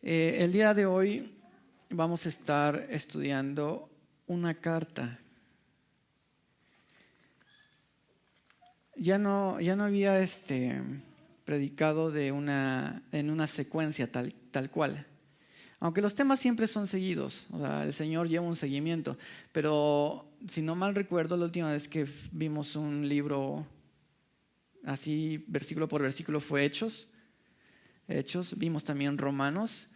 El día de hoy vamos a estar estudiando una carta. Ya no había predicado en una secuencia tal cual. Aunque los temas siempre son seguidos, o sea, el Señor lleva un seguimiento, pero si no mal recuerdo, la última vez que vimos un libro así, versículo por versículo, fue Hechos, vimos también Romanos,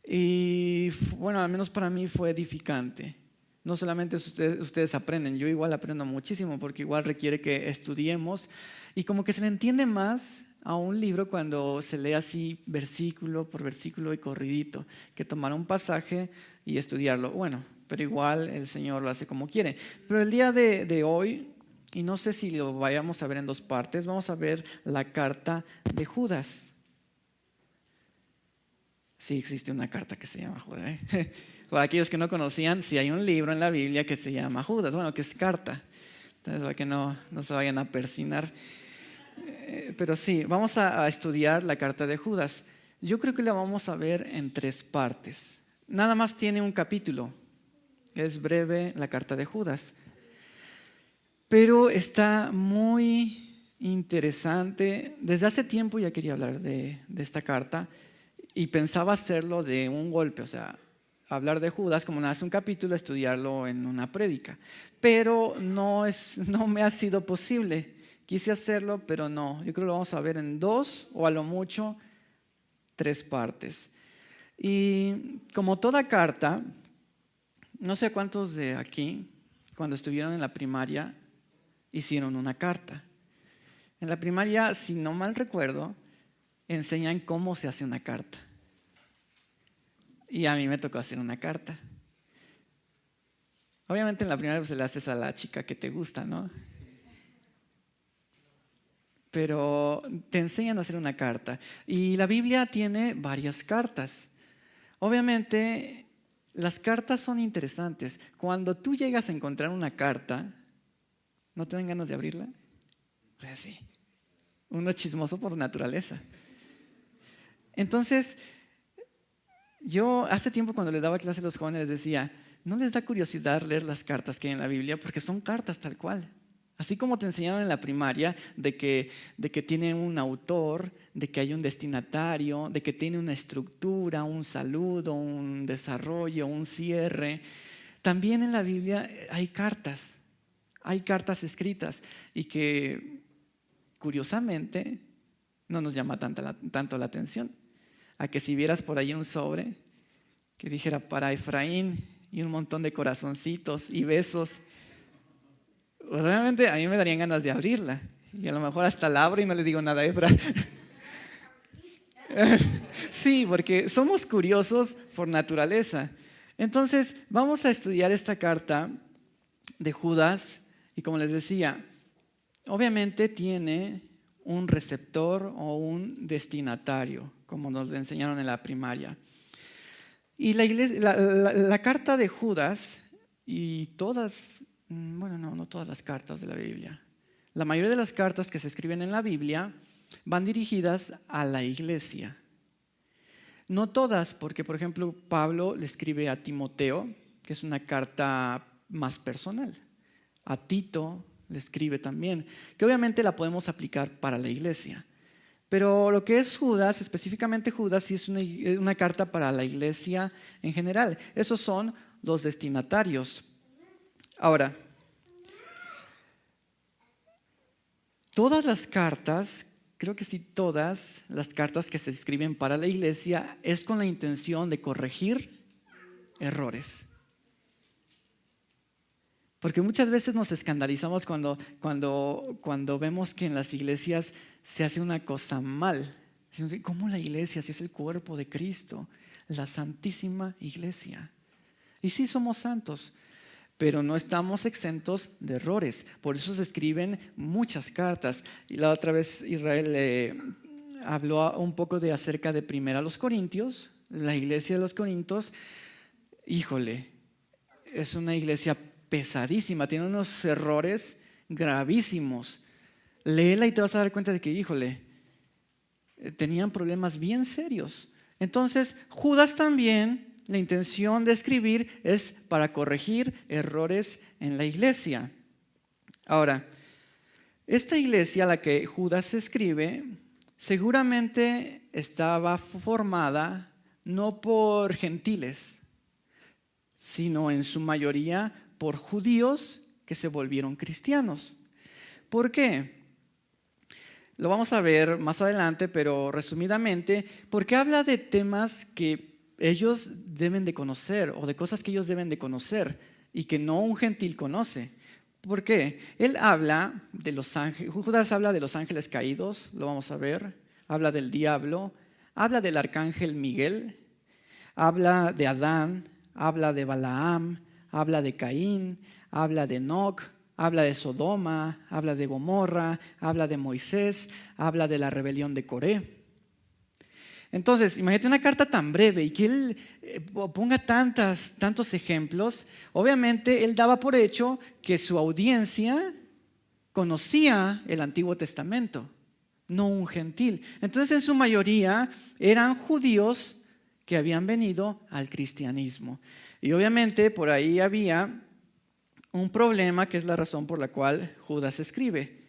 y bueno, al menos para mí fue edificante. No solamente ustedes aprenden, yo igual aprendo muchísimo, porque igual requiere que estudiemos, y como que se le entiende más a un libro cuando se lee así versículo por versículo y corridito, que tomar un pasaje y estudiarlo. Bueno, pero igual el Señor lo hace como quiere. Pero el día de hoy, y no sé si lo vayamos a ver en dos partes, vamos a ver la carta de Judas. Sí existe una carta que se llama Judas, ¿eh? Para aquellos que no conocían, sí hay un libro en la Biblia que se llama Judas, bueno, que es carta. Entonces, para que no se vayan a persinar. Pero sí, vamos a estudiar la carta de Judas. Yo creo que la vamos a ver en tres partes. Nada más tiene un capítulo. Es breve la carta de Judas. Pero está muy interesante. Desde hace tiempo ya quería hablar de esta carta y pensaba hacerlo de un golpe, o sea, hablar de Judas como nace un capítulo, estudiarlo en una prédica. Pero no me ha sido posible. Quise hacerlo, pero no. Yo creo que lo vamos a ver en dos o a lo mucho tres partes. Y como toda carta, no sé cuántos de aquí, cuando estuvieron en la primaria, hicieron una carta. En la primaria, si no mal recuerdo, enseñan cómo se hace una carta. Y a mí me tocó hacer una carta. Obviamente en la primaria se la haces a la chica que te gusta, ¿no? Pero te enseñan a hacer una carta. Y la Biblia tiene varias cartas. Obviamente, las cartas son interesantes. Cuando tú llegas a encontrar una carta, ¿no te dan ganas de abrirla? Pues sí. Uno es chismoso por naturaleza. Entonces, yo hace tiempo cuando les daba clase a los jóvenes les decía, ¿no les da curiosidad leer las cartas que hay en la Biblia? Porque son cartas tal cual. Así como te enseñaron en la primaria de que tiene un autor, de que hay un destinatario, de que tiene una estructura, un saludo, un desarrollo, un cierre. También en la Biblia hay cartas escritas y que curiosamente no nos llama tanto la atención. A que si vieras por ahí un sobre que dijera para Efraín y un montón de corazoncitos y besos, pues obviamente a mí me darían ganas de abrirla y a lo mejor hasta la abro y no le digo nada a Efra. Sí, porque somos curiosos por naturaleza. Entonces vamos a estudiar esta carta de Judas y como les decía, obviamente tiene un receptor o un destinatario, como nos lo enseñaron en la primaria. Y la carta de Judas y todas, bueno, no todas las cartas de la Biblia. La mayoría de las cartas que se escriben en la Biblia van dirigidas a la iglesia. No todas, porque por ejemplo Pablo le escribe a Timoteo, que es una carta más personal. A Tito le escribe también, que obviamente la podemos aplicar para la iglesia. Pero lo que es Judas, específicamente Judas, sí es una carta para la iglesia en general. Esos son los destinatarios. Ahora, todas las cartas, creo que sí todas las cartas que se escriben para la iglesia es con la intención de corregir errores. Porque muchas veces nos escandalizamos cuando vemos que en las iglesias se hace una cosa mal. ¿Cómo la iglesia? Si es el cuerpo de Cristo, la santísima iglesia. Y sí somos santos, pero no estamos exentos de errores. Por eso se escriben muchas cartas. Y la otra vez Israel habló un poco acerca de primera los Corintios. La iglesia de los Corintios, híjole, es una iglesia pesadísima, tiene unos errores gravísimos. Léela y te vas a dar cuenta de que, híjole, tenían problemas bien serios. Entonces, Judas también, la intención de escribir es para corregir errores en la iglesia. Ahora, esta iglesia a la que Judas escribe seguramente estaba formada no por gentiles, sino en su mayoría por judíos que se volvieron cristianos. ¿Por qué? Lo vamos a ver más adelante, pero resumidamente, porque habla de temas que ellos deben de conocer o de cosas que ellos deben de conocer y que no un gentil conoce. ¿Por qué? Él habla de los ángeles, Judas habla de los ángeles caídos, lo vamos a ver, habla del diablo, habla del arcángel Miguel, habla de Adán, habla de Balaam, habla de Caín, habla de Enoc, habla de Sodoma, habla de Gomorra, habla de Moisés, habla de la rebelión de Coré. Entonces, imagínate una carta tan breve y que él ponga tantos ejemplos. Obviamente, él daba por hecho que su audiencia conocía el Antiguo Testamento, no un gentil. Entonces, en su mayoría eran judíos que habían venido al cristianismo. Y obviamente, por ahí había un problema que es la razón por la cual Judas escribe.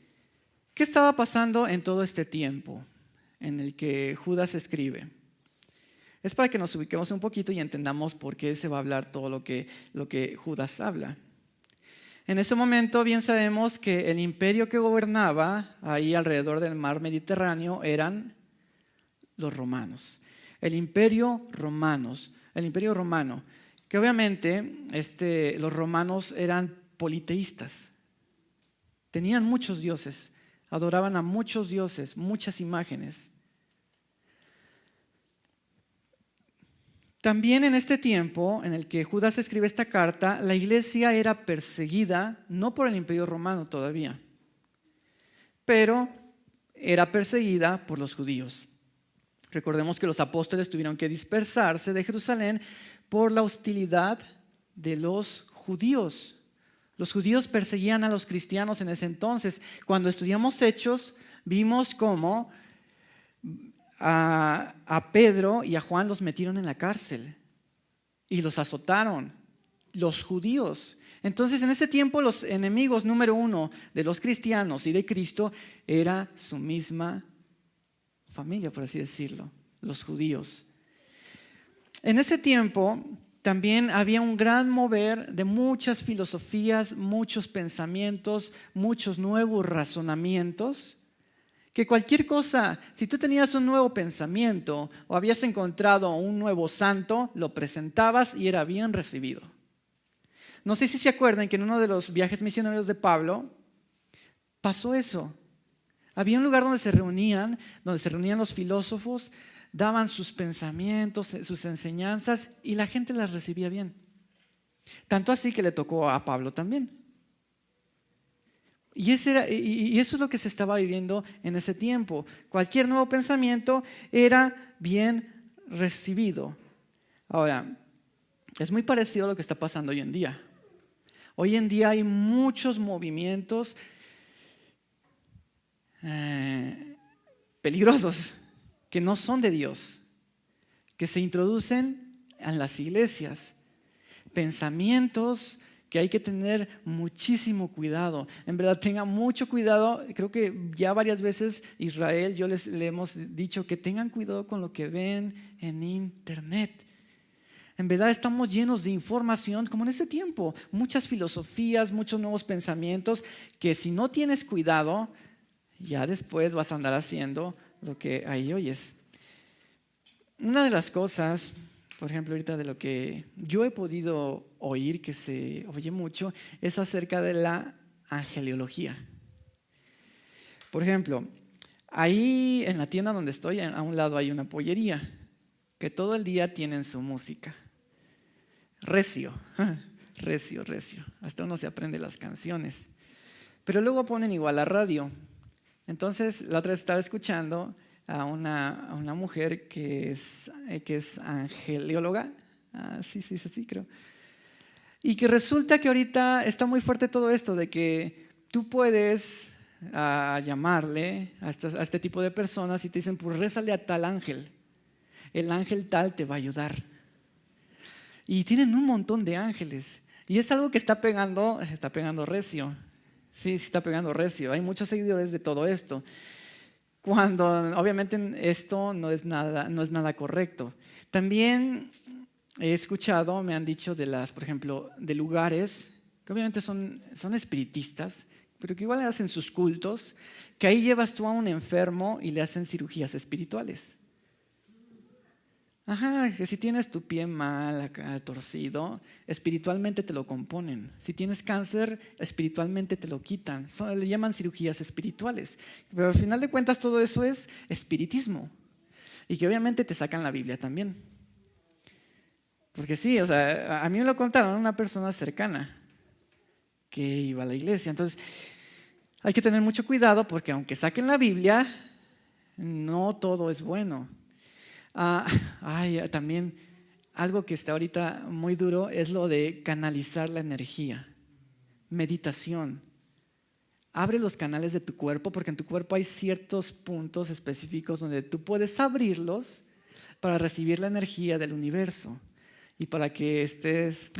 ¿Qué estaba pasando en todo este tiempo en el que Judas escribe? Es para que nos ubiquemos un poquito y entendamos por qué se va a hablar todo lo que Judas habla. En ese momento bien sabemos que el imperio que gobernaba ahí alrededor del mar Mediterráneo eran los romanos. El imperio romano, que obviamente los romanos eran politeístas. Tenían muchos dioses, adoraban a muchos dioses, muchas imágenes. También en este tiempo en el que Judas escribe esta carta, la iglesia era perseguida, no por el imperio romano todavía, pero era perseguida por los judíos. Recordemos que los apóstoles tuvieron que dispersarse de Jerusalén por la hostilidad de los judíos. Los judíos perseguían a los cristianos en ese entonces. Cuando estudiamos Hechos, vimos cómo a Pedro y a Juan los metieron en la cárcel y los azotaron, los judíos. Entonces, en ese tiempo, los enemigos número uno de los cristianos y de Cristo era su misma familia, por así decirlo, los judíos. En ese tiempo también había un gran mover de muchas filosofías, muchos pensamientos, muchos nuevos razonamientos, que cualquier cosa, si tú tenías un nuevo pensamiento o habías encontrado un nuevo santo, lo presentabas y era bien recibido. No sé si se acuerdan que en uno de los viajes misioneros de Pablo pasó eso. Había un lugar donde se reunían los filósofos, daban sus pensamientos, sus enseñanzas y la gente las recibía bien. Tanto así que le tocó a Pablo también. Y eso es lo que se estaba viviendo en ese tiempo. Cualquier nuevo pensamiento era bien recibido. Ahora, es muy parecido a lo que está pasando hoy en día. Hoy en día hay muchos movimientos peligrosos que no son de Dios, que se introducen en las iglesias, pensamientos que hay que tener muchísimo cuidado. En verdad, tengan mucho cuidado. Creo que ya varias veces Israel, le hemos dicho que tengan cuidado con lo que ven en internet. En verdad estamos llenos de información, como en ese tiempo, muchas filosofías, muchos nuevos pensamientos, que si no tienes cuidado, ya después vas a andar haciendo lo que ahí oyes. Una de las cosas, por ejemplo, ahorita de lo que yo he podido oír, que se oye mucho, es acerca de la angeliología. Por ejemplo, ahí en la tienda donde estoy, a un lado hay una pollería, que todo el día tienen su música. Recio. Hasta uno se aprende las canciones. Pero luego ponen igual la radio. Entonces, la otra vez estaba escuchando a una mujer que es angelióloga. Sí, creo. Y que resulta que ahorita está muy fuerte todo esto de que tú puedes llamarle a este tipo de personas y te dicen, pues rézale a tal ángel. el ángel tal te va a ayudar. Y tienen un montón de ángeles. Y es algo que está pegando recio. Sí, está pegando recio. Hay muchos seguidores de todo esto. Cuando obviamente esto no es nada correcto. También he escuchado, me han dicho por ejemplo, de lugares que obviamente son espiritistas, pero que igual le hacen sus cultos, que ahí llevas tú a un enfermo y le hacen cirugías espirituales. Ajá, que si tienes tu pie mal, acá, torcido, espiritualmente te lo componen. Si tienes cáncer, espiritualmente te lo quitan. Le llaman cirugías espirituales. Pero al final de cuentas todo eso es espiritismo. Y que obviamente te sacan la Biblia también. Porque sí, o sea, a mí me lo contaron una persona cercana que iba a la iglesia. Entonces, hay que tener mucho cuidado porque aunque saquen la Biblia, no todo es bueno. También algo que está ahorita muy duro es lo de canalizar la energía. Meditación. Abre los canales de tu cuerpo porque en tu cuerpo hay ciertos puntos específicos donde tú puedes abrirlos para recibir la energía del universo y para que estés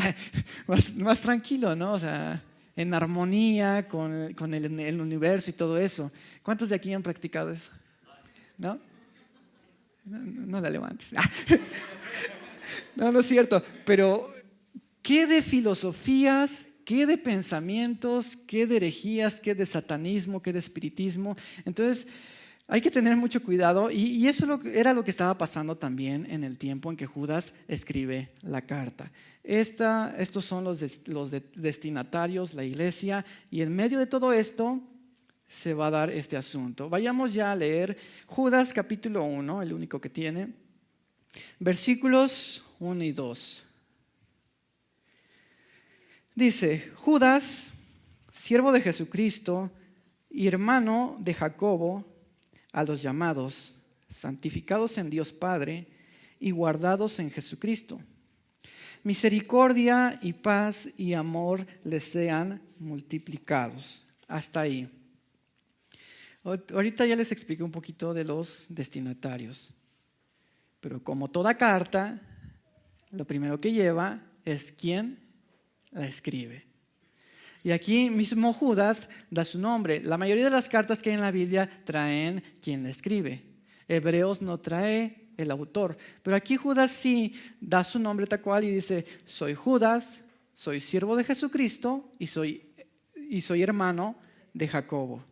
más tranquilo, ¿no? O sea, en armonía con el universo y todo eso. ¿Cuántos de aquí han practicado eso? ¿No? No la levantes. No es cierto. Pero, ¿qué de filosofías, qué de pensamientos, qué de herejías, qué de satanismo, qué de espiritismo? Entonces, hay que tener mucho cuidado. Y eso era lo que estaba pasando también en el tiempo en que Judas escribe la carta. Estos son los destinatarios, la iglesia. Y en medio de todo esto se va a dar este asunto. Vayamos ya a leer Judas capítulo 1, el único que tiene, versículos 1 y 2. Dice, Judas, siervo de Jesucristo y hermano de Jacobo, a los llamados, santificados en Dios Padre y guardados en Jesucristo. Misericordia y paz y amor les sean multiplicados. Hasta ahí. Ahorita ya les expliqué un poquito de los destinatarios, pero como toda carta, lo primero que lleva es quién la escribe. Y aquí mismo Judas da su nombre. La mayoría de las cartas que hay en la Biblia traen quién la escribe. Hebreos no trae el autor, pero aquí Judas sí da su nombre tal cual y dice, soy Judas, soy siervo de Jesucristo y soy hermano de Jacobo.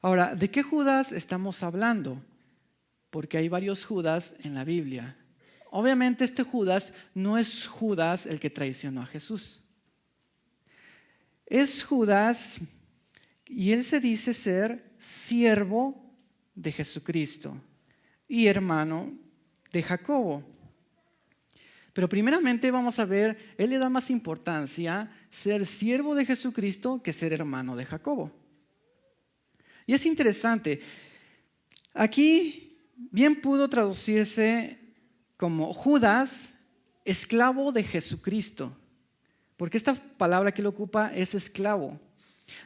Ahora, ¿de qué Judas estamos hablando? Porque hay varios Judas en la Biblia. Obviamente este Judas no es Judas el que traicionó a Jesús. Es Judas y él se dice ser siervo de Jesucristo y hermano de Jacobo. Pero primeramente vamos a ver, él le da más importancia ser siervo de Jesucristo que ser hermano de Jacobo. Y es interesante, aquí bien pudo traducirse como Judas, esclavo de Jesucristo, porque esta palabra que lo ocupa es esclavo,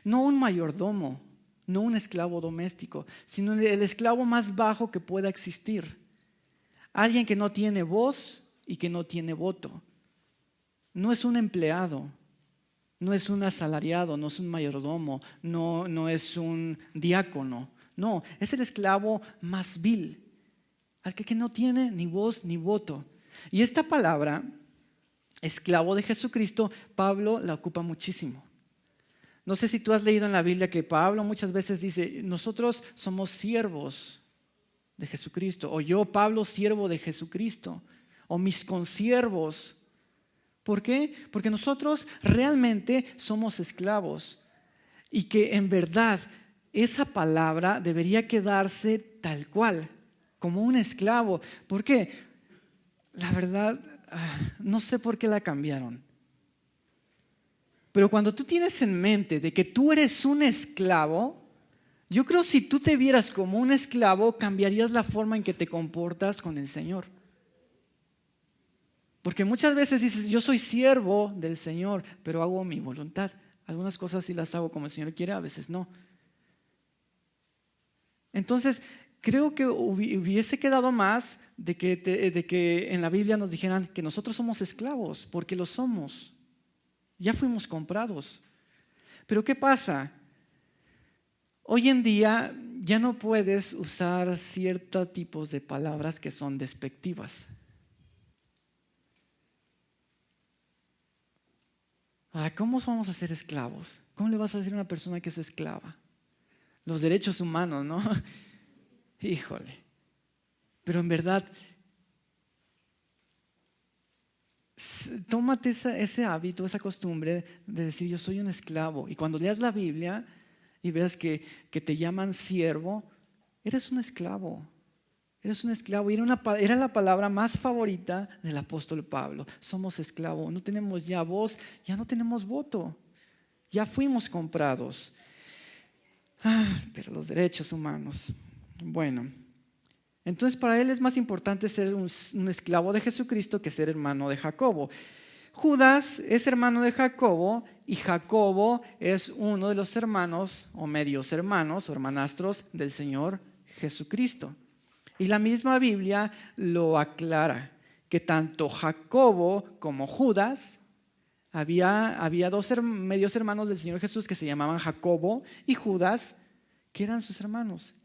no un mayordomo, no un esclavo doméstico, sino el esclavo más bajo que pueda existir, alguien que no tiene voz y que no tiene voto, no es un empleado. No es un asalariado, no es un mayordomo, no es un diácono. No, es el esclavo más vil, al que no tiene ni voz ni voto. Y esta palabra, esclavo de Jesucristo, Pablo la ocupa muchísimo. No sé si tú has leído en la Biblia que Pablo muchas veces dice, nosotros somos siervos de Jesucristo, o yo, Pablo, siervo de Jesucristo, o mis consiervos. ¿Por qué? Porque nosotros realmente somos esclavos y que en verdad esa palabra debería quedarse tal cual, como un esclavo. ¿Por qué? La verdad, no sé por qué la cambiaron. Pero cuando tú tienes en mente de que tú eres un esclavo, yo creo que si tú te vieras como un esclavo, cambiarías la forma en que te comportas con el Señor. Porque muchas veces dices, yo soy siervo del Señor, pero hago mi voluntad. Algunas cosas sí las hago como el Señor quiere, a veces no. Entonces, creo que hubiese quedado más de que en la Biblia nos dijeran que nosotros somos esclavos, porque lo somos. Ya fuimos comprados. Pero ¿qué pasa? Hoy en día ya no puedes usar ciertos tipos de palabras que son despectivas. ¿Cómo vamos a ser esclavos? ¿Cómo le vas a decir a una persona que es esclava? Los derechos humanos, ¿no? Híjole. Pero en verdad, tómate ese hábito, esa costumbre de decir yo soy un esclavo. Y cuando leas la Biblia y veas que te llaman siervo, eres un esclavo. Eres un esclavo. Y era la palabra más favorita del apóstol Pablo. Somos esclavos. No tenemos ya voz, ya no tenemos voto. Ya fuimos comprados. Pero los derechos humanos. Bueno, entonces para él es más importante ser un esclavo de Jesucristo que ser hermano de Jacobo. Judas es hermano de Jacobo y Jacobo es uno de los hermanos o medios hermanos o hermanastros del Señor Jesucristo. Y la misma Biblia lo aclara, que tanto Jacobo como Judas, había dos medios hermanos del Señor Jesús que se llamaban Jacobo y Judas, que eran sus hermanos.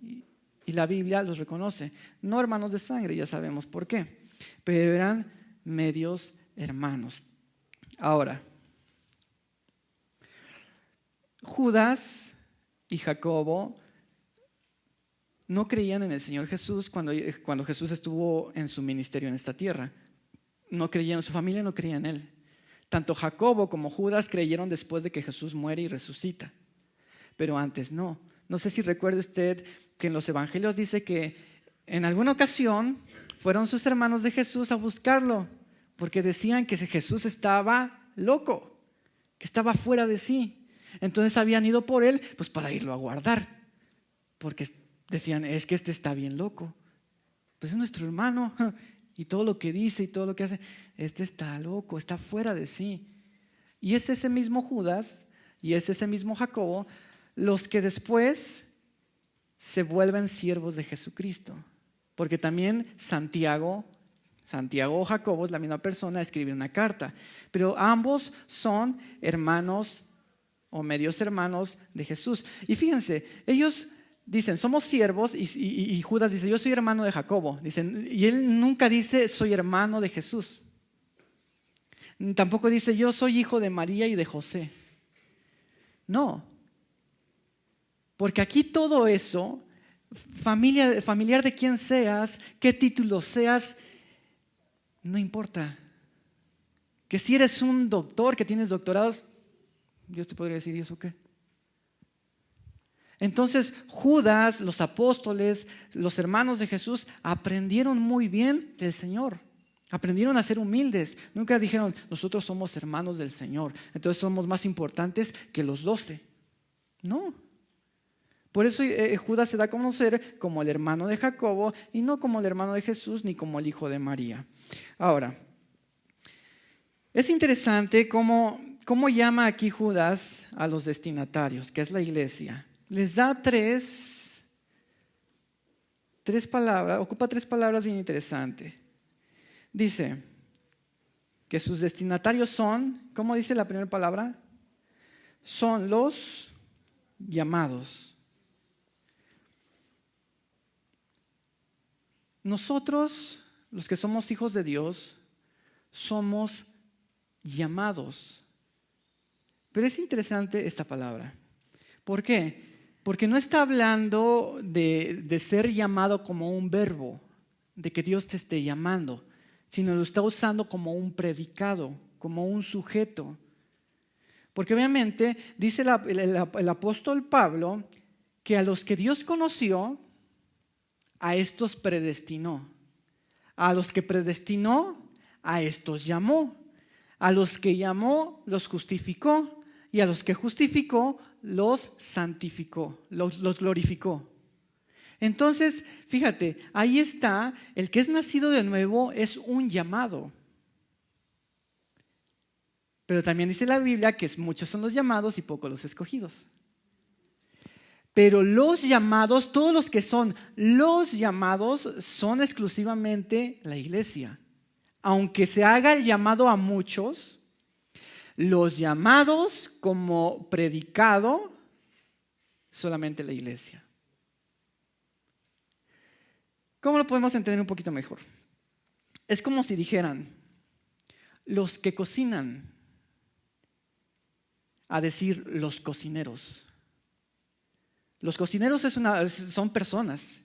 Y la Biblia los reconoce. No hermanos de sangre, ya sabemos por qué, pero eran medios hermanos. Ahora, Judas y Jacobo no creían en el Señor Jesús cuando Jesús estuvo en su ministerio en esta tierra. No creían, su familia no creía en Él. Tanto Jacobo como Judas creyeron después de que Jesús muere y resucita. Pero antes no. No sé si recuerda usted que en los evangelios dice que en alguna ocasión fueron sus hermanos de Jesús a buscarlo porque decían que Jesús estaba loco, que estaba fuera de sí. Entonces habían ido por él pues para irlo a guardar, porque decían, es que este está bien loco. Pues es nuestro hermano y todo lo que dice y todo lo que hace, este está loco, está fuera de sí. Y es ese mismo Judas y es ese mismo Jacobo los que después se vuelven siervos de Jesucristo. Porque también Santiago o Jacobo es la misma persona, escribe una carta. Pero ambos son hermanos o medios hermanos de Jesús. Y fíjense, ellos dicen, somos siervos, y Judas dice, yo soy hermano de Jacobo. Dicen, y él nunca dice, soy hermano de Jesús. Tampoco dice, yo soy hijo de María y de José. No. Porque aquí todo eso, familiar de quien seas, qué título seas, no importa. Que si eres un doctor, que tienes doctorados, Dios te podría decir, ¿y eso qué? Entonces Judas, los apóstoles, los hermanos de Jesús aprendieron muy bien del Señor. Aprendieron a ser humildes. Nunca dijeron, nosotros somos hermanos del Señor, entonces somos más importantes que los 12. No. Por eso Judas se da a conocer como el hermano de Jacobo y no como el hermano de Jesús ni como el hijo de María. Ahora, es interesante cómo llama aquí Judas a los destinatarios, que es la iglesia. Les da tres palabras, ocupa 3 palabras bien interesantes. Dice que sus destinatarios son, ¿cómo dice la primera palabra? Son los llamados. Nosotros, los que somos hijos de Dios, somos llamados. Pero es interesante esta palabra. ¿Por qué? Porque no está hablando de ser llamado como un verbo, de que Dios te esté llamando, sino lo está usando como un predicado, como un sujeto. Porque obviamente dice el apóstol Pablo que a los que Dios conoció, a estos predestinó. A los que predestinó, a estos llamó. A los que llamó, los justificó. Y a los que justificó, los santificó, los glorificó. Entonces, fíjate, ahí está, el que es nacido de nuevo es un llamado. Pero también dice la Biblia que muchos son los llamados y pocos los escogidos. Pero los llamados, todos los que son los llamados, son exclusivamente la iglesia. Aunque se haga el llamado a muchos, los llamados como predicado, solamente la iglesia. ¿Cómo lo podemos entender un poquito mejor? Es como si dijeran, los que cocinan, a decir los cocineros. Los cocineros son personas.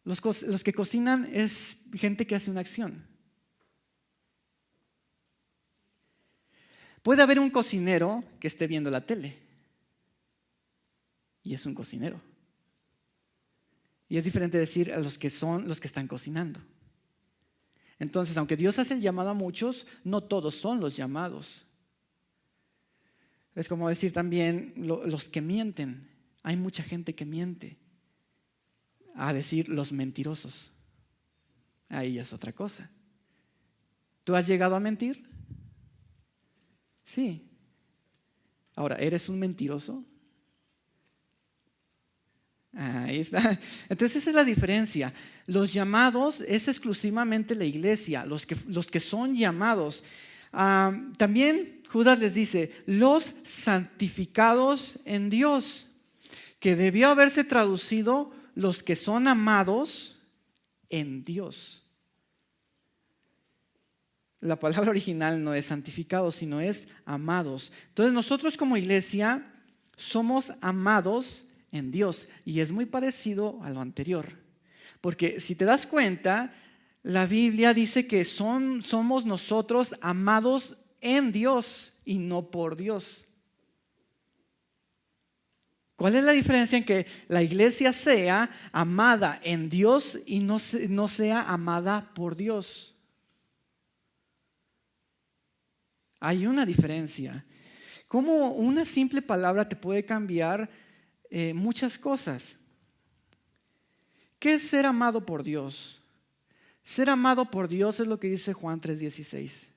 Los que cocinan es gente que hace una acción. Puede haber un cocinero que esté viendo la tele y es un cocinero. Y es diferente decir a los que son los que están cocinando. Entonces, aunque Dios hace el llamado a muchos, no todos son los llamados. Es como decir también los que mienten. Hay mucha gente que miente. A decir los mentirosos. Ahí ya es otra cosa. ¿Tú has llegado a mentir? Sí. Ahora, ¿eres un mentiroso? Ahí está. Entonces esa es la diferencia. Los llamados es exclusivamente la iglesia, los que son llamados. También Judas les dice, los santificados en Dios, que debió haberse traducido los que son amados en Dios. La palabra original no es santificados, sino es amados. Entonces nosotros como iglesia somos amados en Dios. Y es muy parecido a lo anterior. Porque si te das cuenta, la Biblia dice que somos nosotros amados en Dios y no por Dios. ¿Cuál es la diferencia en que la iglesia sea amada en Dios y no sea amada por Dios? Hay una diferencia. ¿Cómo una simple palabra te puede cambiar muchas cosas? ¿Qué es ser amado por Dios? Ser amado por Dios es lo que dice Juan 3:16.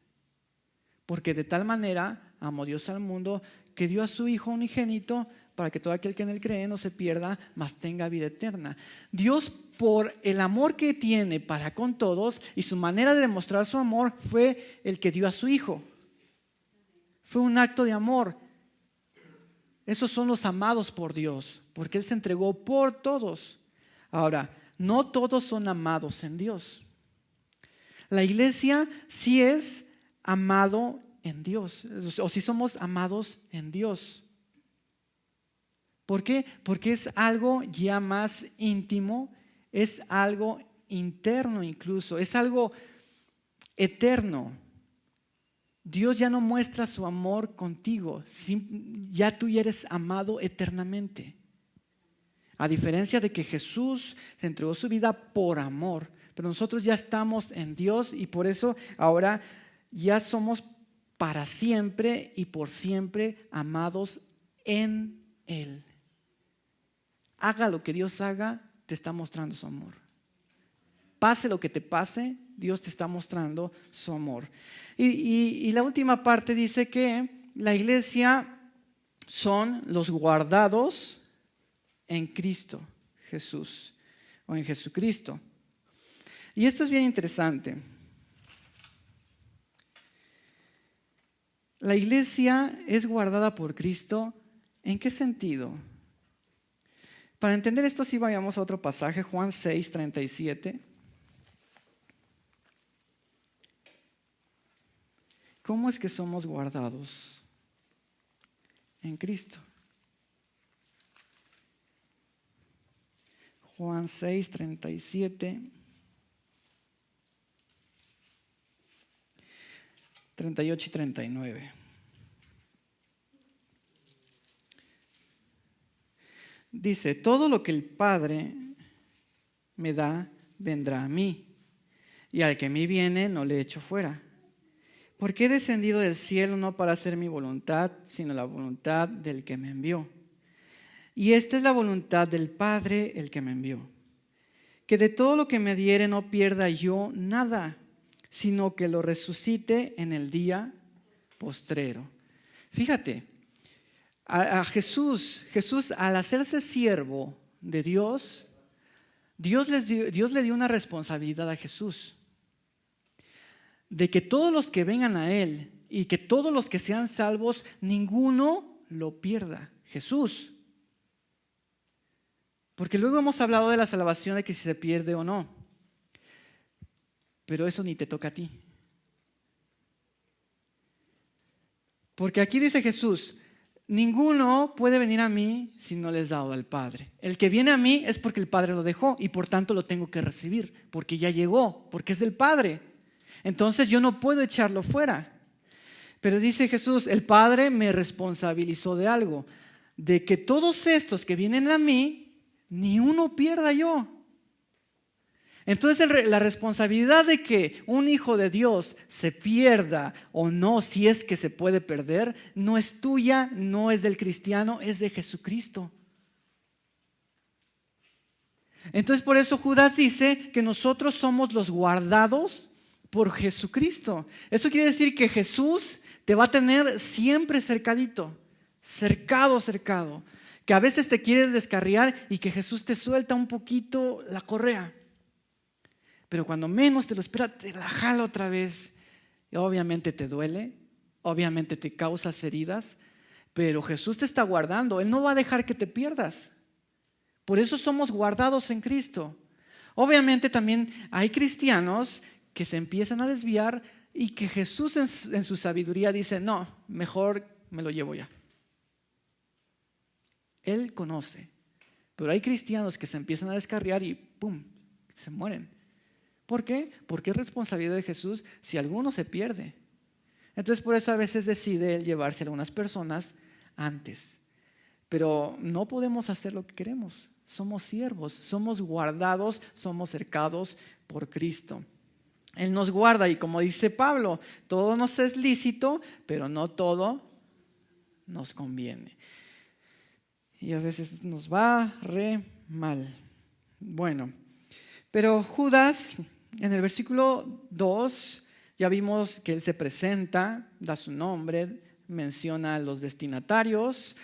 Porque de tal manera amó Dios al mundo que dio a su Hijo unigénito para que todo aquel que en él cree no se pierda, mas tenga vida eterna. Dios, por el amor que tiene para con todos y su manera de demostrar su amor, fue el que dio a su Hijo. Fue un acto de amor. Esos son los amados por Dios, porque Él se entregó por todos. Ahora, no todos son amados en Dios. La iglesia sí es amado en Dios, o sí somos amados en Dios. ¿Por qué? Porque es algo ya más íntimo, es algo interno incluso, es algo eterno. Dios ya no muestra su amor contigo, ya tú ya eres amado eternamente. A diferencia de que Jesús se entregó su vida por amor, pero nosotros ya estamos en Dios y por eso ahora ya somos para siempre y por siempre amados en Él. Haga lo que Dios haga, te está mostrando su amor. Pase lo que te pase, Dios te está mostrando su amor. Y la última parte dice que la iglesia son los guardados en Cristo Jesús o en Jesucristo. Y esto es bien interesante. La iglesia es guardada por Cristo. ¿En qué sentido? Para entender esto, sí vayamos a otro pasaje, Juan 6:37. ¿Cómo es que somos guardados en Cristo? Juan 6:37, 38 y 39. Dice, todo lo que el Padre me da, vendrá a mí, y al que a mí viene, no le echo fuera. Porque he descendido del cielo no para hacer mi voluntad, sino la voluntad del que me envió. Y esta es la voluntad del Padre, el que me envió. Que de todo lo que me diere no pierda yo nada, sino que lo resucite en el día postrero. Fíjate, A Jesús al hacerse siervo de Dios, Dios le dio una responsabilidad a Jesús, de que todos los que vengan a Él y que todos los que sean salvos, ninguno lo pierda. Jesús. Porque luego hemos hablado de la salvación, de que si se pierde o no. Pero eso ni te toca a ti. Porque aquí dice Jesús, ninguno puede venir a mí si no les he dado al Padre. El que viene a mí es porque el Padre lo dejó y por tanto lo tengo que recibir, porque ya llegó, porque es del Padre. Entonces yo no puedo echarlo fuera. Pero dice Jesús, el Padre me responsabilizó de algo, de que todos estos que vienen a mí, ni uno pierda yo. Entonces la responsabilidad de que un hijo de Dios se pierda o no, si es que se puede perder, no es tuya, no es del cristiano, es de Jesucristo. Entonces por eso Judas dice que nosotros somos los guardados por Jesucristo. Eso quiere decir que Jesús te va a tener siempre cercadito, cercado. Que a veces te quieres descarriar y que Jesús te suelta un poquito la correa. Pero cuando menos te lo esperas, te la jala otra vez. Y obviamente te duele, obviamente te causas heridas, pero Jesús te está guardando. Él no va a dejar que te pierdas. Por eso somos guardados en Cristo. Obviamente también hay cristianos que se empiezan a desviar y que Jesús en su sabiduría dice, no, mejor me lo llevo ya. Él conoce, pero hay cristianos que se empiezan a descarriar y ¡pum!, se mueren. ¿Por qué? Porque es responsabilidad de Jesús si alguno se pierde. Entonces por eso a veces decide Él llevarse a algunas personas antes. Pero no podemos hacer lo que queremos. Somos siervos, somos guardados, somos cercados por Cristo. Él nos guarda y como dice Pablo, todo nos es lícito, pero no todo nos conviene. Y a veces nos va re mal. Bueno, pero Judas, en el versículo 2, ya vimos que él se presenta, da su nombre, menciona a los destinatarios.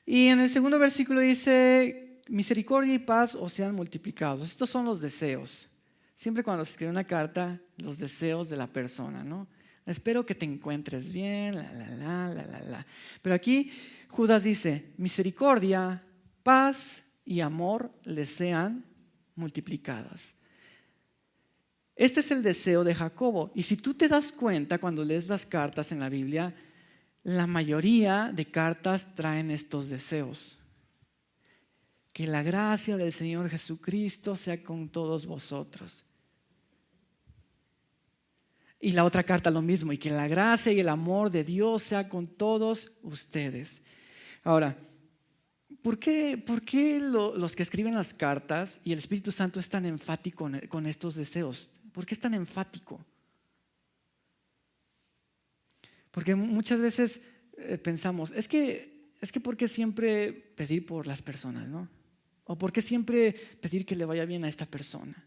Y en el segundo versículo dice, misericordia y paz os sean multiplicados. Estos son los deseos. Siempre cuando se escribe una carta, los deseos de la persona, ¿no? Espero que te encuentres bien, Pero aquí Judas dice, misericordia, paz y amor les sean multiplicadas. Este es el deseo de Jacobo. Y si tú te das cuenta cuando lees las cartas en la Biblia, la mayoría de cartas traen estos deseos. Que la gracia del Señor Jesucristo sea con todos vosotros. Y la otra carta lo mismo, y que la gracia y el amor de Dios sea con todos ustedes. Ahora, ¿por qué los que escriben las cartas y el Espíritu Santo es tan enfático con estos deseos? ¿Por qué es tan enfático? Porque muchas veces pensamos, es que ¿por qué siempre pedir por las personas, no? ¿O por qué siempre pedir que le vaya bien a esta persona?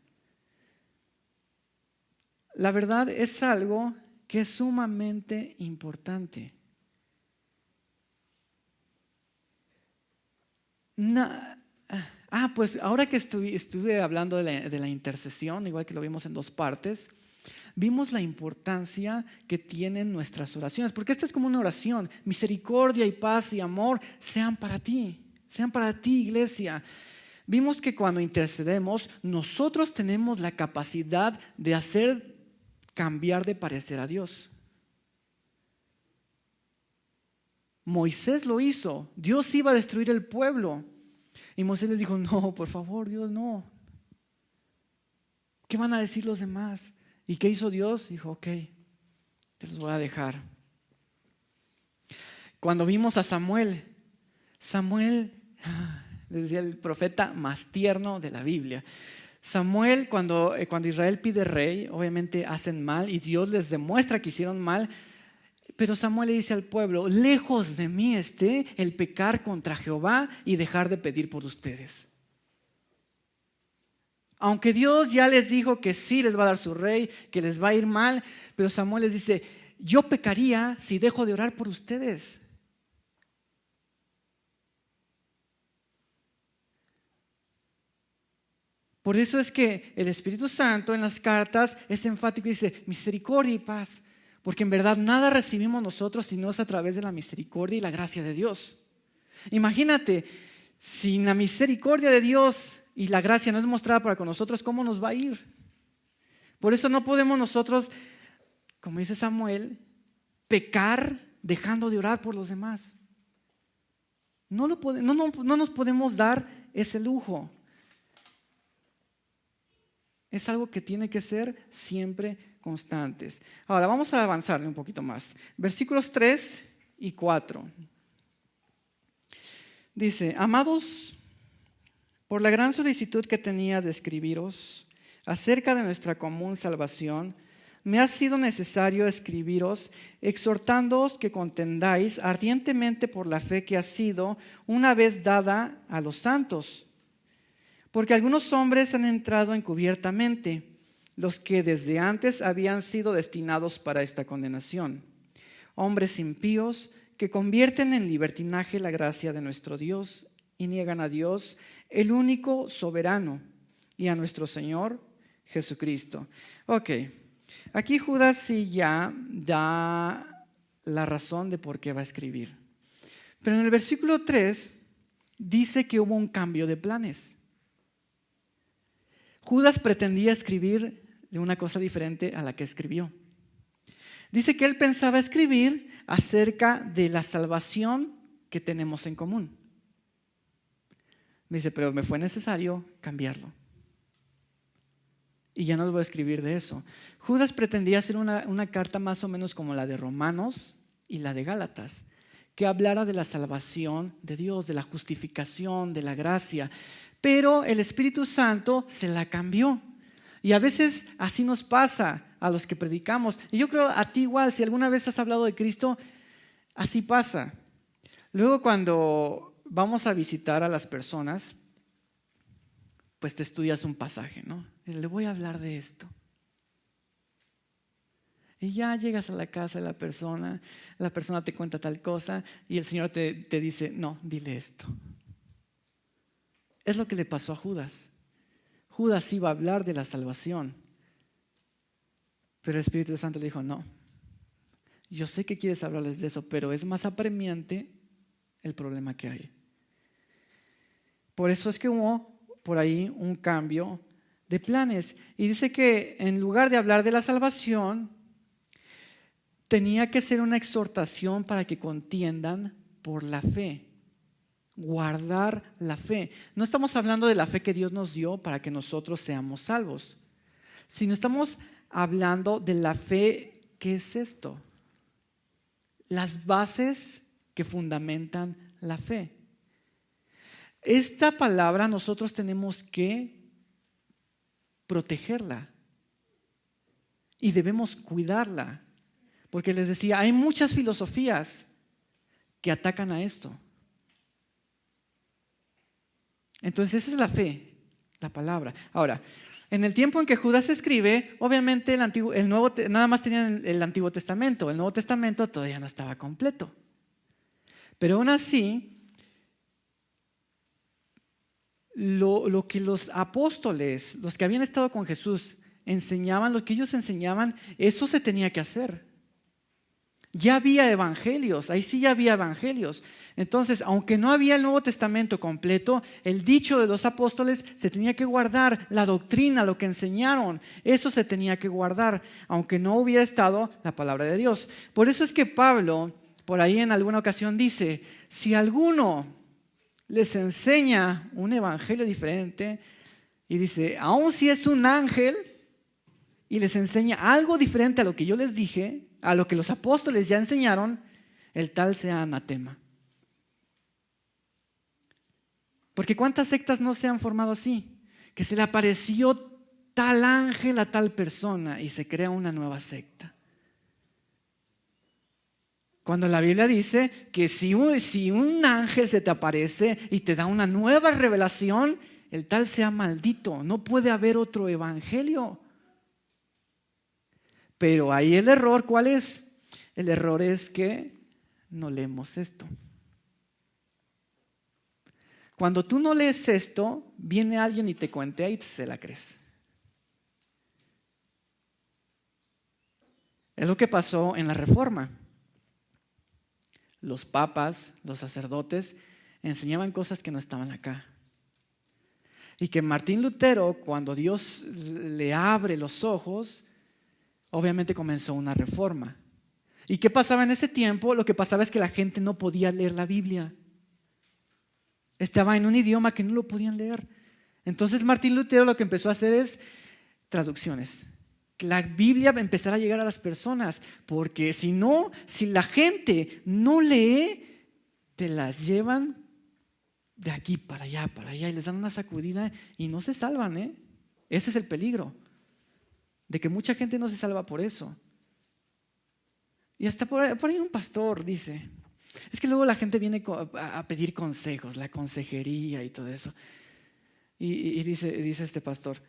La verdad es algo que es sumamente importante. Pues ahora que estuve hablando de la intercesión, igual que lo vimos en 2 partes, vimos la importancia que tienen nuestras oraciones, porque esta es como una oración. Misericordia y paz y amor sean para ti, iglesia. Vimos que cuando intercedemos, nosotros tenemos la capacidad de hacer cambiar de parecer a Dios. Moisés lo hizo. Dios iba a destruir el pueblo. Y Moisés les dijo, no, por favor, Dios, no. ¿Qué van a decir los demás? ¿Y qué hizo Dios? Dijo, ok, te los voy a dejar. Cuando vimos a Samuel, les decía el profeta más tierno de la Biblia. Samuel, cuando Israel pide rey, obviamente hacen mal y Dios les demuestra que hicieron mal. Pero Samuel le dice al pueblo, lejos de mí esté el pecar contra Jehová y dejar de pedir por ustedes. Aunque Dios ya les dijo que sí les va a dar su rey, que les va a ir mal, pero Samuel les dice, yo pecaría si dejo de orar por ustedes. Por eso es que el Espíritu Santo en las cartas es enfático y dice misericordia y paz. Porque en verdad nada recibimos nosotros si no es a través de la misericordia y la gracia de Dios. Imagínate, sin la misericordia de Dios y la gracia no es mostrada para con nosotros, ¿cómo nos va a ir? Por eso no podemos nosotros, como dice Samuel, pecar dejando de orar por los demás. No nos podemos dar ese lujo. Es algo que tiene que ser siempre constantes. Ahora vamos a avanzarle un poquito más. Versículos 3 y 4. Dice: amados, por la gran solicitud que tenía de escribiros acerca de nuestra común salvación, me ha sido necesario escribiros, exhortándoos que contendáis ardientemente por la fe que ha sido una vez dada a los santos. Porque algunos hombres han entrado encubiertamente, los que desde antes habían sido destinados para esta condenación. Hombres impíos que convierten en libertinaje la gracia de nuestro Dios y niegan a Dios, el único soberano, y a nuestro Señor Jesucristo. Ok, aquí Judas sí ya da la razón de por qué va a escribir. Pero en el versículo 3 dice que hubo un cambio de planes. Judas pretendía escribir de una cosa diferente a la que escribió. Dice que él pensaba escribir acerca de la salvación que tenemos en común. Me dice, pero me fue necesario cambiarlo. Y ya no les voy a escribir de eso. Judas pretendía hacer una carta más o menos como la de Romanos y la de Gálatas, que hablara de la salvación de Dios, de la justificación, de la gracia. Pero el Espíritu Santo se la cambió. Y a veces así nos pasa a los que predicamos. Y yo creo a ti igual, si alguna vez has hablado de Cristo, así pasa. Luego cuando vamos a visitar a las personas, pues te estudias un pasaje, ¿no? Le voy a hablar de esto. Y ya llegas a la casa de la persona te cuenta tal cosa y el Señor te dice, no, dile esto. Es lo que le pasó a Judas. Judas iba a hablar de la salvación, pero el Espíritu Santo le dijo, no, yo sé que quieres hablarles de eso, pero es más apremiante el problema que hay. Por eso es que hubo por ahí un cambio de planes. Y dice que en lugar de hablar de la salvación, tenía que ser una exhortación para que contiendan por la fe. Guardar la fe. No estamos hablando de la fe que Dios nos dio para que nosotros seamos salvos, sino estamos hablando de la fe. ¿Qué es esto? Las bases que fundamentan la fe. Esta palabra nosotros tenemos que protegerla y debemos cuidarla, porque les decía, hay muchas filosofías que atacan a esto. Entonces esa es la fe, la palabra. Ahora, en el tiempo en que Judas escribe, obviamente el Nuevo, nada más tenían el Antiguo Testamento. El Nuevo Testamento todavía no estaba completo. Pero aún así, lo que los apóstoles, los que habían estado con Jesús, enseñaban, lo que ellos enseñaban, eso se tenía que hacer. Ya había evangelios, ahí sí ya había evangelios. Entonces, aunque no había el Nuevo Testamento completo, el dicho de los apóstoles se tenía que guardar, la doctrina, lo que enseñaron, eso se tenía que guardar, aunque no hubiera estado la palabra de Dios. Por eso es que Pablo, por ahí en alguna ocasión dice, si alguno les enseña un evangelio diferente, y dice, aun si es un ángel, y les enseña algo diferente a lo que yo les dije, a lo que los apóstoles ya enseñaron, el tal sea anatema. Porque ¿cuántas sectas no se han formado así? Que se le apareció tal ángel a tal persona y se crea una nueva secta. Cuando la Biblia dice que si un ángel se te aparece y te da una nueva revelación, el tal sea maldito. No puede haber otro evangelio. Pero ahí el error, ¿cuál es? El error es que no leemos esto. Cuando tú no lees esto, viene alguien y te cuentea y se la crees. Es lo que pasó en la Reforma. Los papas, los sacerdotes, enseñaban cosas que no estaban acá. Y que Martín Lutero, cuando Dios le abre los ojos, obviamente comenzó una reforma. ¿Y qué pasaba en ese tiempo? Lo que pasaba es que la gente no podía leer la Biblia. Estaba en un idioma que no lo podían leer. Entonces Martín Lutero lo que empezó a hacer es traducciones. Que la Biblia empezara a llegar a las personas, porque si no, si la gente no lee, te las llevan de aquí para allá, y les dan una sacudida y no se salvan, ¿eh? Ese es el peligro, de que mucha gente no se salva por eso. Y hasta por ahí un pastor dice, es que luego la gente viene a pedir consejos, la consejería y todo eso. Y dice este pastor,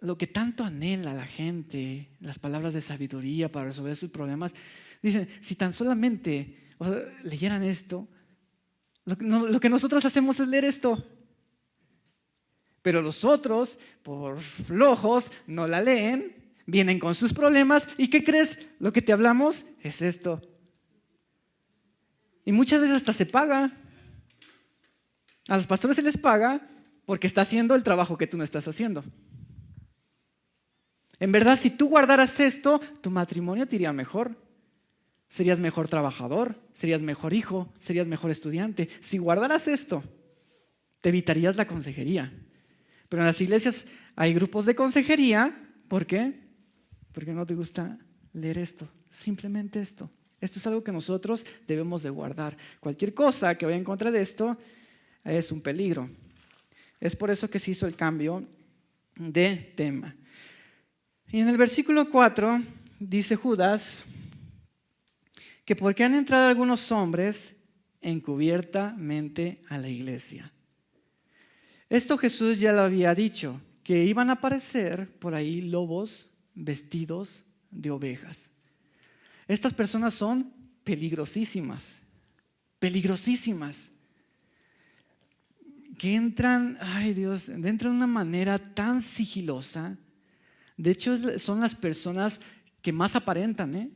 lo que tanto anhela la gente, las palabras de sabiduría para resolver sus problemas, dicen, si tan solamente leyeran esto, lo que nosotros hacemos es leer esto. Pero los otros, por flojos, no la leen, vienen con sus problemas. ¿Y qué crees? Lo que te hablamos es esto. Y muchas veces hasta se paga. A los pastores se les paga porque está haciendo el trabajo que tú no estás haciendo. En verdad, si tú guardaras esto, tu matrimonio te iría mejor. Serías mejor trabajador, serías mejor hijo, serías mejor estudiante. Si guardaras esto, te evitarías la consejería. Pero en las iglesias hay grupos de consejería. ¿Por qué? Porque no te gusta leer esto, simplemente esto. Esto es algo que nosotros debemos de guardar. Cualquier cosa que vaya en contra de esto es un peligro. Es por eso que se hizo el cambio de tema. Y en el versículo 4 dice Judas que porque han entrado algunos hombres encubiertamente a la iglesia. Esto Jesús ya lo había dicho, que iban a aparecer por ahí lobos vestidos de ovejas. Estas personas son peligrosísimas, peligrosísimas. Que entran, ay Dios, entran de una manera tan sigilosa. De hecho, son las personas que más aparentan,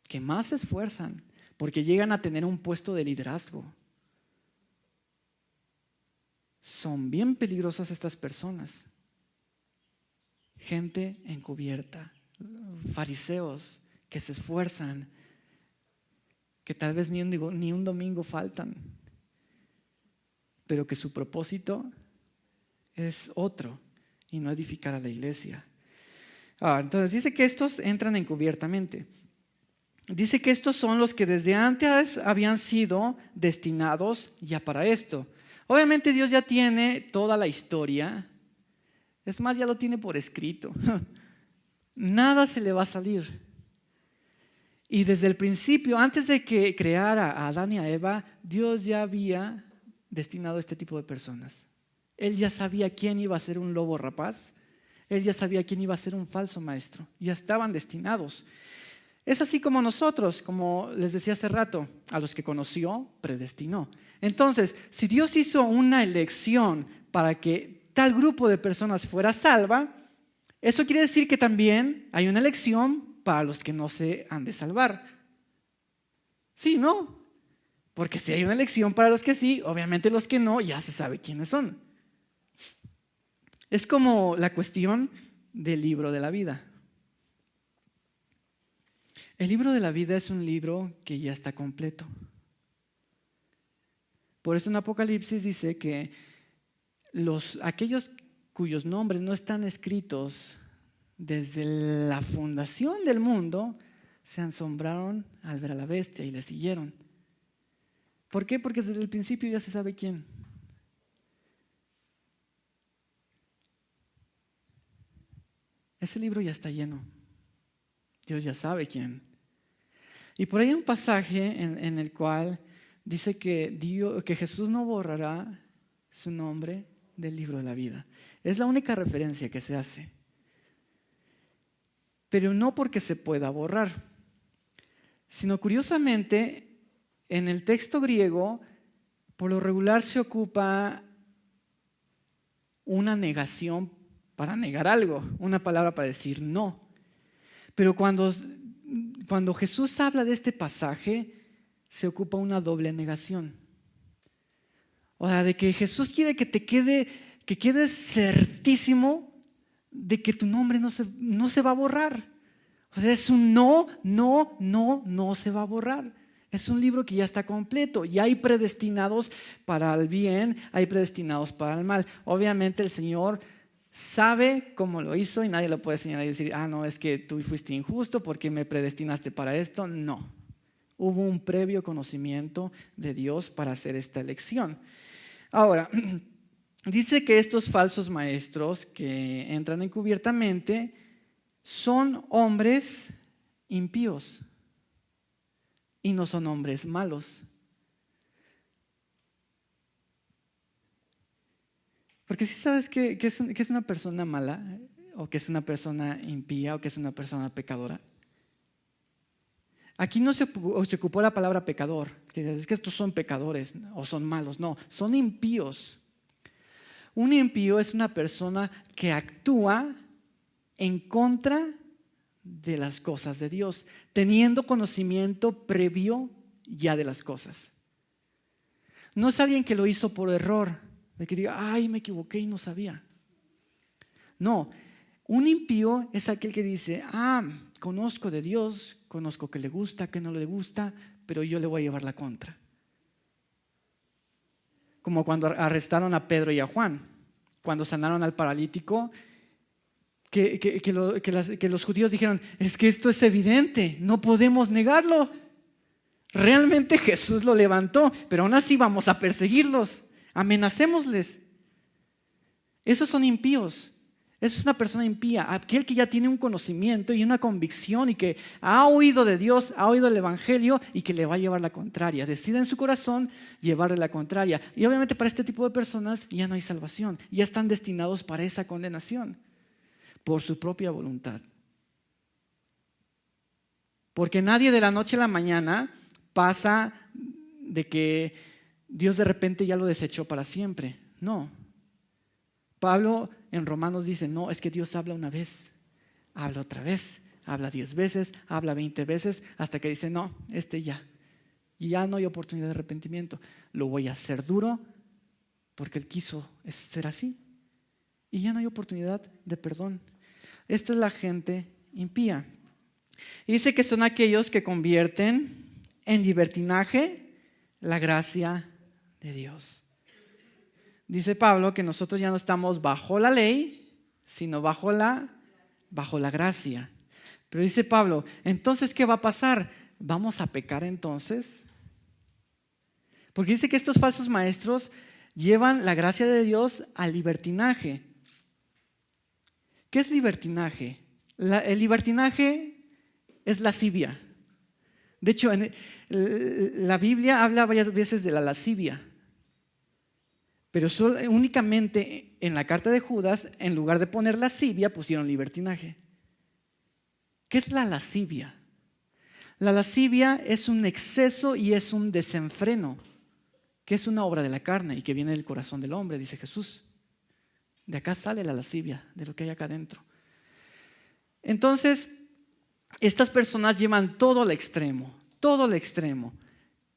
que más se esfuerzan, porque llegan a tener un puesto de liderazgo. Son bien peligrosas estas personas. Gente encubierta, fariseos que se esfuerzan, que tal vez ni un domingo faltan, pero que su propósito es otro y no edificar a la iglesia. Entonces dice que estos entran encubiertamente. Dice que estos son los que desde antes habían sido destinados ya para esto. Obviamente Dios ya tiene toda la historia. Es más, ya lo tiene por escrito. Nada se le va a salir. Y desde el principio, antes de que creara a Adán y a Eva, Dios ya había destinado a este tipo de personas. Él ya sabía quién iba a ser un lobo rapaz. Él ya sabía quién iba a ser un falso maestro. Ya estaban destinados. Es así como nosotros, como les decía hace rato, a los que conoció, predestinó. Entonces, si Dios hizo una elección para que tal grupo de personas fuera salva, eso quiere decir que también hay una elección para los que no se han de salvar. Sí, ¿no? Porque si hay una elección para los que sí, obviamente los que no, ya se sabe quiénes son. Es como la cuestión del libro de la vida. El libro de la vida es un libro que ya está completo. Por eso en Apocalipsis dice que aquellos cuyos nombres no están escritos desde la fundación del mundo, se asombraron al ver a la bestia y le siguieron. ¿Por qué? Porque desde el principio ya se sabe quién. Ese libro ya está lleno. Dios ya sabe quién. Y por ahí hay un pasaje en el cual dice que Jesús no borrará su nombre del libro de la vida. Es la única referencia que se hace. Pero no porque se pueda borrar, sino curiosamente en el texto griego, por lo regular se ocupa una negación para negar algo, una palabra para decir no. Pero cuando Jesús habla de este pasaje, se ocupa una doble negación. O sea, de que Jesús quiere que quedes certísimo de que tu nombre no se va a borrar. O sea, es un no se va a borrar. Es un libro que ya está completo y hay predestinados para el bien, hay predestinados para el mal. Obviamente el Señor sabe cómo lo hizo y nadie lo puede señalar y decir, no, es que tú fuiste injusto porque me predestinaste para esto. No, hubo un previo conocimiento de Dios para hacer esta elección. Ahora, dice que estos falsos maestros que entran encubiertamente son hombres impíos y no son hombres malos. Porque si sabes que es una persona mala, o que es una persona impía, o que es una persona pecadora. Aquí no se ocupó la palabra pecador, que es que estos son pecadores o son malos. No, son impíos. Un impío es una persona que actúa en contra de las cosas de Dios, teniendo conocimiento previo ya de las cosas. No es alguien que lo hizo por error, de que diga, me equivoqué y no sabía. No, un impío es aquel que dice, conozco de Dios, conozco que le gusta, que no le gusta, pero yo le voy a llevar la contra. Como cuando arrestaron a Pedro y a Juan, cuando sanaron al paralítico, que los judíos dijeron, es que esto es evidente, no podemos negarlo. Realmente Jesús lo levantó, pero aún así vamos a perseguirlos, amenacémosles. Esos son impíos. Eso es una persona impía, aquel que ya tiene un conocimiento y una convicción y que ha oído de Dios, ha oído el Evangelio y que le va a llevar la contraria. Decide en su corazón llevarle la contraria. Y obviamente para este tipo de personas ya no hay salvación, ya están destinados para esa condenación por su propia voluntad. Porque nadie de la noche a la mañana pasa de que Dios de repente ya lo desechó para siempre. No. Pablo en Romanos dice, no, es que Dios habla una vez, habla otra vez, habla 10 veces, habla 20 veces, hasta que dice, no, ya no hay oportunidad de arrepentimiento. Lo voy a hacer duro porque Él quiso ser así. Y ya no hay oportunidad de perdón. Esta es la gente impía. Y dice que son aquellos que convierten en libertinaje la gracia de Dios. Dice Pablo que nosotros ya no estamos bajo la ley, sino bajo la gracia. Pero dice Pablo, entonces, ¿qué va a pasar? ¿Vamos a pecar entonces? Porque dice que estos falsos maestros llevan la gracia de Dios al libertinaje. ¿Qué es libertinaje? El libertinaje es lascivia. De hecho, la Biblia habla varias veces de la lascivia. Pero únicamente en la carta de Judas, en lugar de poner lascivia, pusieron libertinaje. ¿Qué es la lascivia? La lascivia es un exceso y es un desenfreno, que es una obra de la carne y que viene del corazón del hombre, dice Jesús. De acá sale la lascivia, de lo que hay acá adentro. Entonces, estas personas llevan todo al extremo,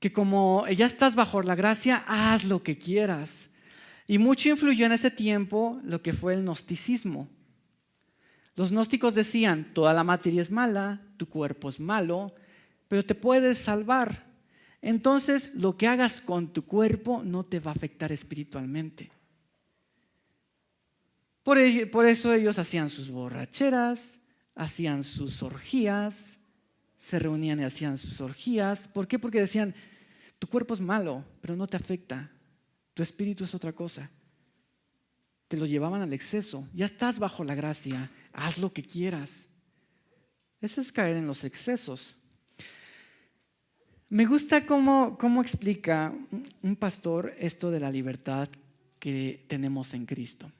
que como ya estás bajo la gracia, haz lo que quieras. Y mucho influyó en ese tiempo lo que fue el gnosticismo. Los gnósticos decían, toda la materia es mala, tu cuerpo es malo, pero te puedes salvar. Entonces, lo que hagas con tu cuerpo no te va a afectar espiritualmente. Por eso ellos hacían sus borracheras, hacían sus orgías, se reunían y hacían sus orgías. ¿Por qué? Porque decían, tu cuerpo es malo, pero no te afecta. Tu espíritu es otra cosa. Te lo llevaban al exceso. Ya estás bajo la gracia. Haz lo que quieras. Eso es caer en los excesos. Me gusta cómo explica un pastor esto de la libertad que tenemos en Cristo.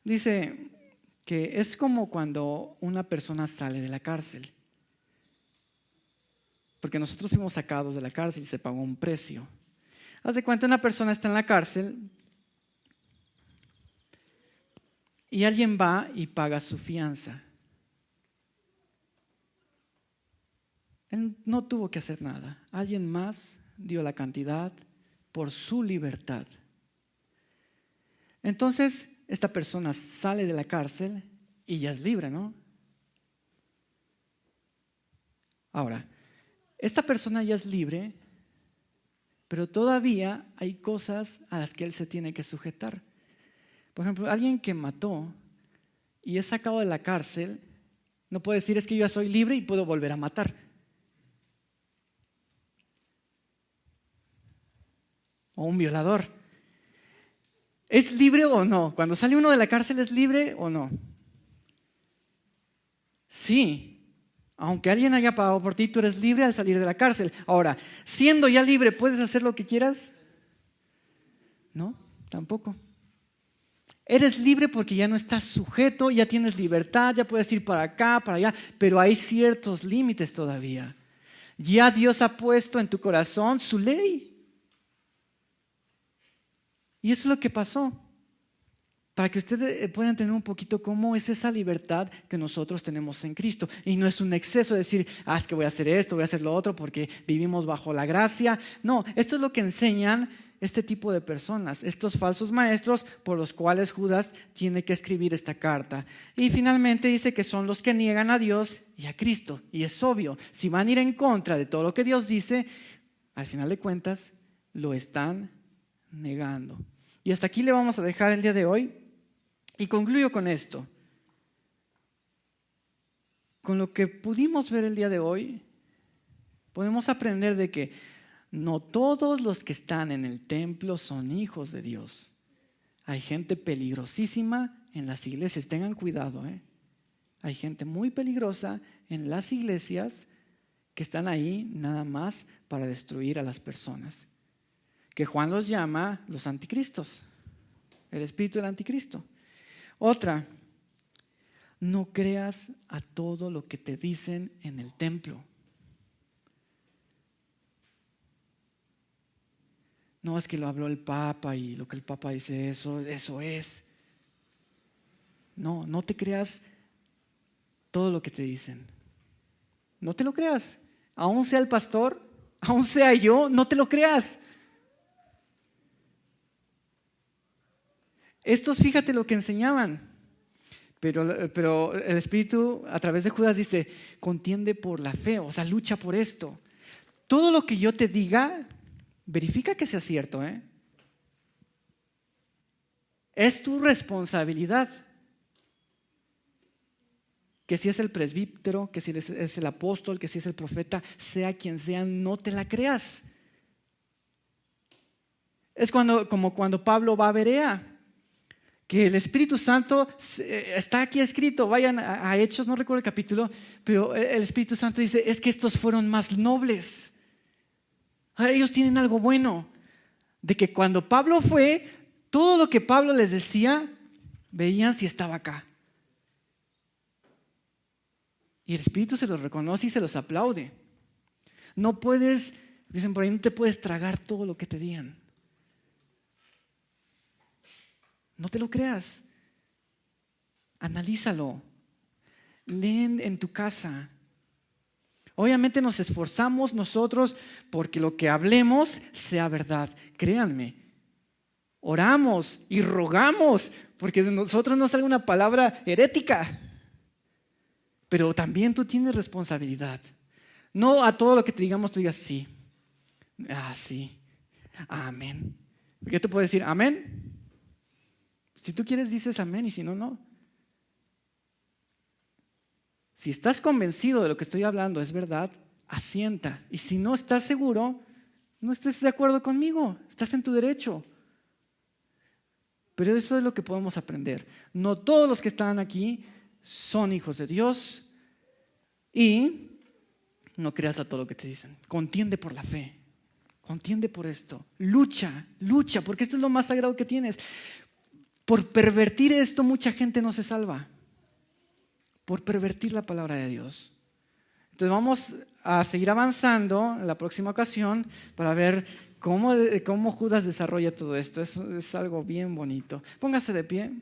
Dice que es como cuando una persona sale de la cárcel. porque nosotros fuimos sacados de la cárcel y se pagó un precio. Haz de cuenta, una persona está en la cárcel y alguien va y paga su fianza. Él no tuvo que hacer nada. Alguien más dio la cantidad por su libertad. Entonces, esta persona sale de la cárcel y ya es libre, ¿no? Ahora, esta persona ya es libre, pero todavía hay cosas a las que él se tiene que sujetar. Por ejemplo, alguien que mató y es sacado de la cárcel, no puede decir es que yo ya soy libre y puedo volver a matar. O un violador. ¿Es libre o no? Cuando sale uno de la cárcel, ¿es libre o no? Sí. Aunque alguien haya pagado por ti, tú eres libre al salir de la cárcel. Ahora, siendo ya libre, ¿puedes hacer lo que quieras? No, tampoco. Eres libre porque ya no estás sujeto, ya tienes libertad, ya puedes ir para acá, para allá, pero hay ciertos límites todavía. Ya Dios ha puesto en tu corazón su ley. Y eso es lo que pasó. Para que ustedes puedan tener un poquito cómo es esa libertad que nosotros tenemos en Cristo. Y no es un exceso de decir, es que voy a hacer esto, voy a hacer lo otro porque vivimos bajo la gracia. No, esto es lo que enseñan este tipo de personas, estos falsos maestros por los cuales Judas tiene que escribir esta carta. Y finalmente dice que son los que niegan a Dios y a Cristo. Y es obvio, si van a ir en contra de todo lo que Dios dice, al final de cuentas lo están negando. Y hasta aquí le vamos a dejar el día de hoy. Y concluyo con esto. Con lo que pudimos ver el día de hoy, podemos aprender de que no todos los que están en el templo son hijos de Dios. Hay gente peligrosísima en las iglesias, tengan cuidado. Hay gente muy peligrosa en las iglesias que están ahí nada más para destruir a las personas. Que Juan los llama los anticristos, el espíritu del anticristo. Otra, no creas a todo lo que te dicen en el templo. No es que lo habló el Papa y lo que el Papa dice, eso es. No te creas todo lo que te dicen. No te lo creas. Aún sea el pastor, aún sea yo, no te lo creas. Estos, fíjate lo que enseñaban. Pero el Espíritu a través de Judas dice, contiende por la fe, o sea, lucha por esto. Todo lo que yo te diga, verifica que sea cierto. Es tu responsabilidad. Que si es el presbítero, que si es el apóstol, que si es el profeta, sea quien sea, no te la creas. Es como cuando Pablo va a Berea. Que el Espíritu Santo está aquí escrito, vayan a Hechos, no recuerdo el capítulo, pero el Espíritu Santo dice, es que estos fueron más nobles. Ellos tienen algo bueno, de que cuando Pablo fue, todo lo que Pablo les decía, veían si estaba acá. Y el Espíritu se los reconoce y se los aplaude. No puedes, dicen por ahí, no te puedes tragar todo lo que te digan. No te lo creas. Analízalo. Leen en tu casa. Obviamente nos esforzamos nosotros porque lo que hablemos sea verdad. Créanme. Oramos y rogamos porque de nosotros no salga una palabra herética. Pero también tú tienes responsabilidad. No a todo lo que te digamos tú digas sí. Sí. Amén. Yo te puedo decir amén. Si tú quieres dices amén y si no, no. Si estás convencido de lo que estoy hablando es verdad, asienta. Y si no estás seguro, no estés de acuerdo conmigo, estás en tu derecho. Pero eso es lo que podemos aprender. No todos los que están aquí son hijos de Dios y no creas a todo lo que te dicen. Contiende por la fe, contiende por esto. Lucha, porque esto es lo más sagrado que tienes. Por pervertir esto, mucha gente no se salva. Por pervertir la palabra de Dios. Entonces vamos a seguir avanzando en la próxima ocasión para ver cómo Judas desarrolla todo esto. Es algo bien bonito. Póngase de pie.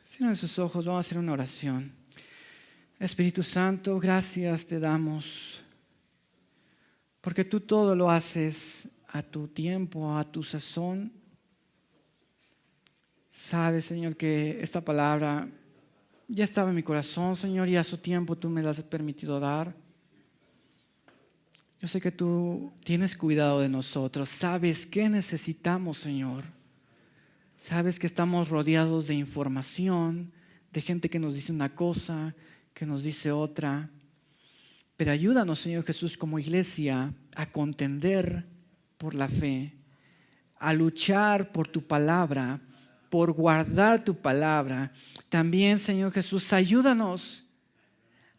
Cierren sus ojos, vamos a hacer una oración. Espíritu Santo, gracias te damos, porque tú todo lo haces a tu tiempo, a tu sazón. Sabes, Señor, que esta palabra ya estaba en mi corazón, Señor, y a su tiempo tú me la has permitido dar. Yo sé que tú tienes cuidado de nosotros, sabes qué necesitamos, Señor. Sabes que estamos rodeados de información, de gente que nos dice una cosa, que nos dice otra. Pero ayúdanos, Señor Jesús, como iglesia, a contender por la fe, a luchar por tu palabra, por guardar tu palabra. También, Señor Jesús, ayúdanos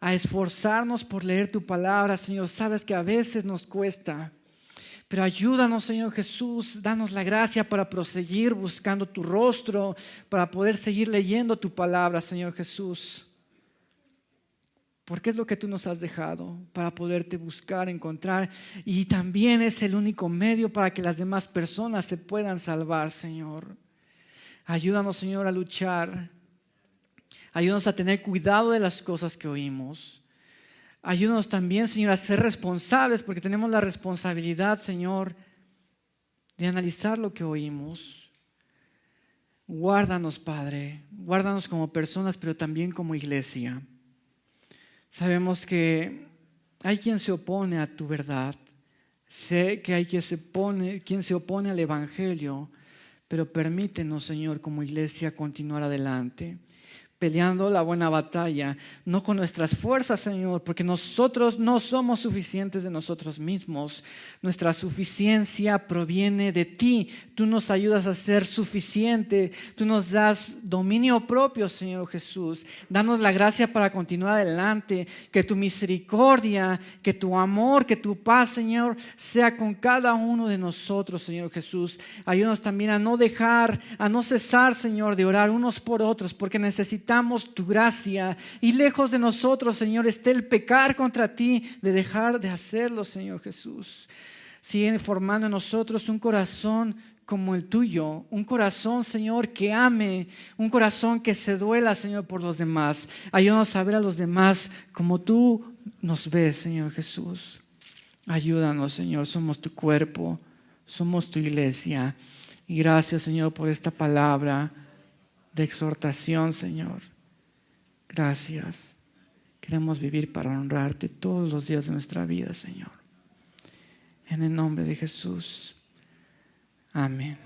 a esforzarnos por leer tu palabra, Señor. Sabes que a veces nos cuesta. Pero ayúdanos, Señor Jesús, danos la gracia para proseguir buscando tu rostro, para poder seguir leyendo tu palabra, Señor Jesús. Porque es lo que tú nos has dejado para poderte buscar, encontrar. Y también es el único medio para que las demás personas se puedan salvar, Señor. Ayúdanos, Señor, a luchar. Ayúdanos a tener cuidado de las cosas que oímos. Ayúdanos también, Señor, a ser responsables, porque tenemos la responsabilidad, Señor, de analizar lo que oímos. Guárdanos, Padre, guárdanos como personas, pero también como iglesia. Sabemos que hay quien se opone a tu verdad. Sé que hay quien se opone al Evangelio, pero permítenos, Señor, como iglesia, continuar adelante, peleando la buena batalla, no con nuestras fuerzas, Señor, porque nosotros no somos suficientes de nosotros mismos. Nuestra suficiencia proviene de ti. Tú nos ayudas a ser suficiente. Tú nos das dominio propio, Señor Jesús. Danos la gracia para continuar adelante. Que tu misericordia, que tu amor, que tu paz, Señor, sea con cada uno de nosotros, Señor Jesús. Ayúdanos también a no cesar, Señor, de orar unos por otros, porque necesitamos tu gracia, y lejos de nosotros, Señor, esté el pecar contra ti, de dejar de hacerlo, Señor Jesús. Sigue formando en nosotros un corazón como el tuyo, un corazón, Señor, que ame, un corazón que se duela, Señor, por los demás. Ayúdanos a ver a los demás como tú nos ves, Señor Jesús. Ayúdanos, Señor, somos tu cuerpo, somos tu iglesia. Y gracias, Señor, por esta palabra de exhortación, Señor. Gracias. Queremos vivir para honrarte todos los días de nuestra vida, Señor. En el nombre de Jesús. Amén.